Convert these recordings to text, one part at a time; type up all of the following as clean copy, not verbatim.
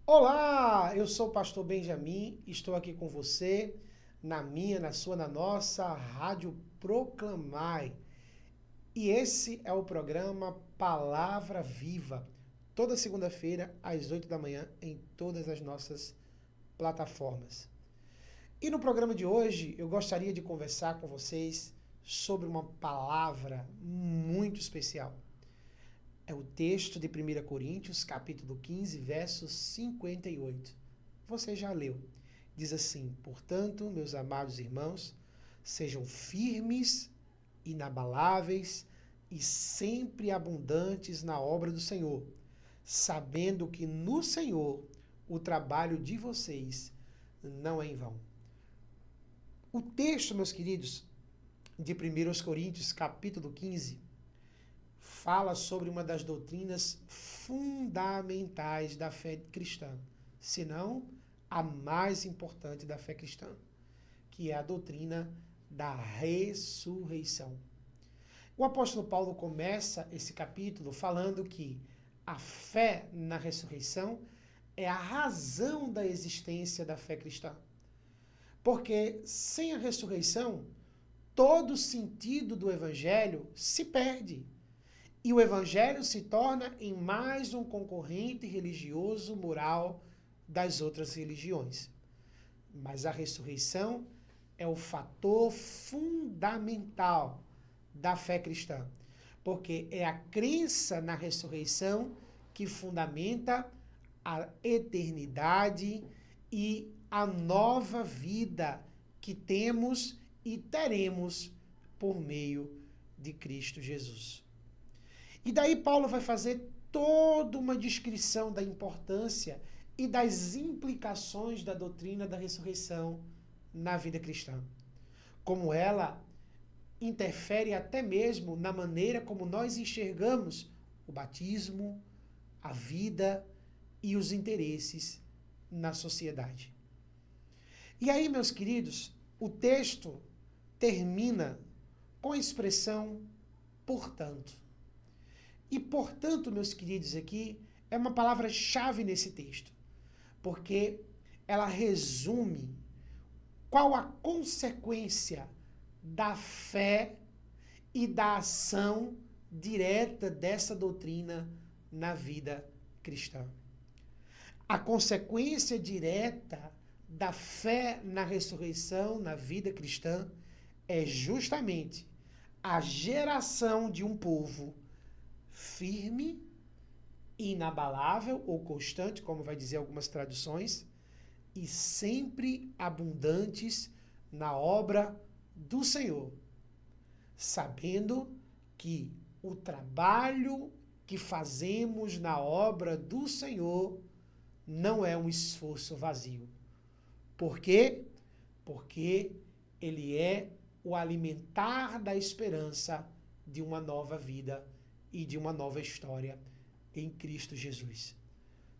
Olá, eu sou o pastor Benjamin, estou aqui com você na nossa Rádio Proclamai. E esse é o programa Palavra Viva, toda segunda-feira às 8 da manhã em todas as nossas plataformas. E no programa de hoje eu gostaria de conversar com vocês sobre uma palavra muito especial. É o texto de 1 Coríntios, capítulo 15, verso 58. Você já leu. Diz assim: portanto, meus amados irmãos, sejam firmes, inabaláveis e sempre abundantes na obra do Senhor, sabendo que no Senhor o trabalho de vocês não é em vão. O texto, meus queridos, de 1 Coríntios, capítulo 15, fala sobre uma das doutrinas fundamentais da fé cristã, se não a mais importante da fé cristã, que é a doutrina da ressurreição. O apóstolo Paulo começa esse capítulo falando que a fé na ressurreição é a razão da existência da fé cristã. Porque sem a ressurreição, todo o sentido do evangelho se perde. E o evangelho se torna em mais um concorrente religioso moral das outras religiões. Mas a ressurreição é o fator fundamental da fé cristã, porque é a crença na ressurreição que fundamenta a eternidade e a nova vida que temos e teremos por meio de Cristo Jesus. E daí Paulo vai fazer toda uma descrição da importância e das implicações da doutrina da ressurreição na vida cristã. Como ela interfere até mesmo na maneira como nós enxergamos o batismo, a vida e os interesses na sociedade. E aí, meus queridos, o texto termina com a expressão portanto. E, portanto, meus queridos, aqui é uma palavra-chave nesse texto, porque ela resume qual a consequência da fé e da ação direta dessa doutrina na vida cristã. A consequência direta da fé na ressurreição na vida cristã é justamente a geração de um povo firme, inabalável ou constante, como vai dizer algumas traduções, e sempre abundantes na obra do Senhor, sabendo que o trabalho que fazemos na obra do Senhor não é um esforço vazio. Por quê? Porque ele é o alimentar da esperança de uma nova vida e de uma nova história em Cristo Jesus.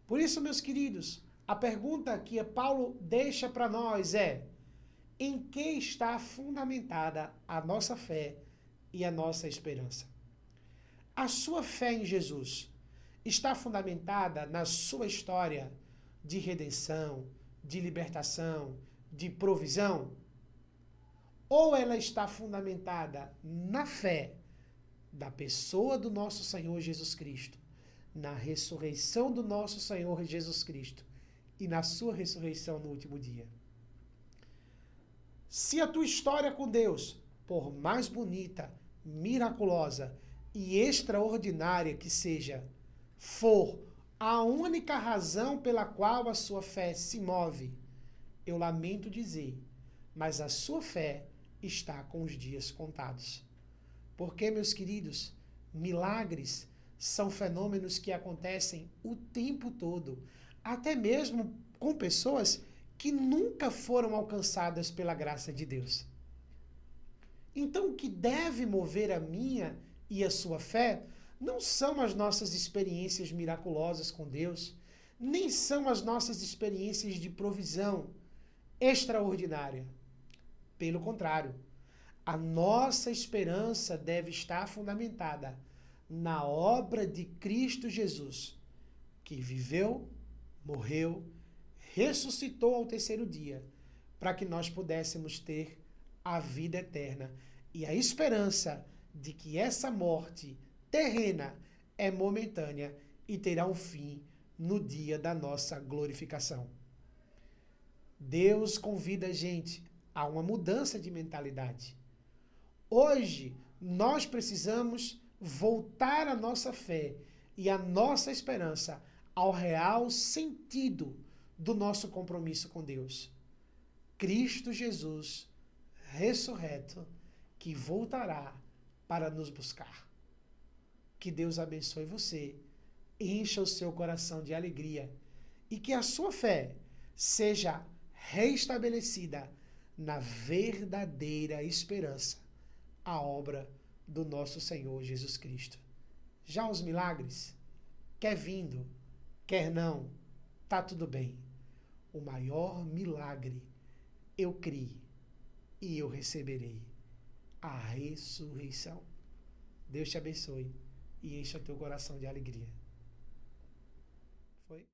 Por isso, meus queridos, a pergunta que Paulo deixa para nós é: em que está fundamentada a nossa fé e a nossa esperança? A sua fé em Jesus está fundamentada na sua história de redenção, de libertação, de provisão? Ou ela está fundamentada na fé da pessoa do nosso Senhor Jesus Cristo, na ressurreição do nosso Senhor Jesus Cristo e na sua ressurreição no último dia? Se a tua história com Deus, por mais bonita, miraculosa e extraordinária que seja, for a única razão pela qual a sua fé se move, eu lamento dizer, mas a sua fé está com os dias contados. Porque, meus queridos, milagres são fenômenos que acontecem o tempo todo, até mesmo com pessoas que nunca foram alcançadas pela graça de Deus. Então, o que deve mover a minha e a sua fé não são as nossas experiências miraculosas com Deus, nem são as nossas experiências de provisão extraordinária. Pelo contrário, a nossa esperança deve estar fundamentada na obra de Cristo Jesus, que viveu, morreu, ressuscitou ao terceiro dia, para que nós pudéssemos ter a vida eterna e a esperança de que essa morte terrena é momentânea e terá um fim no dia da nossa glorificação. Deus convida a gente a uma mudança de mentalidade. Hoje, nós precisamos voltar a nossa fé e a nossa esperança ao real sentido do nosso compromisso com Deus. Cristo Jesus, ressurreto, que voltará para nos buscar. Que Deus abençoe você, encha o seu coração de alegria e que a sua fé seja restabelecida na verdadeira esperança, a obra do nosso Senhor Jesus Cristo. Já os milagres, quer vindo, quer não, tá tudo bem. O maior milagre eu criei e eu receberei a ressurreição. Deus te abençoe e encha teu coração de alegria. Foi?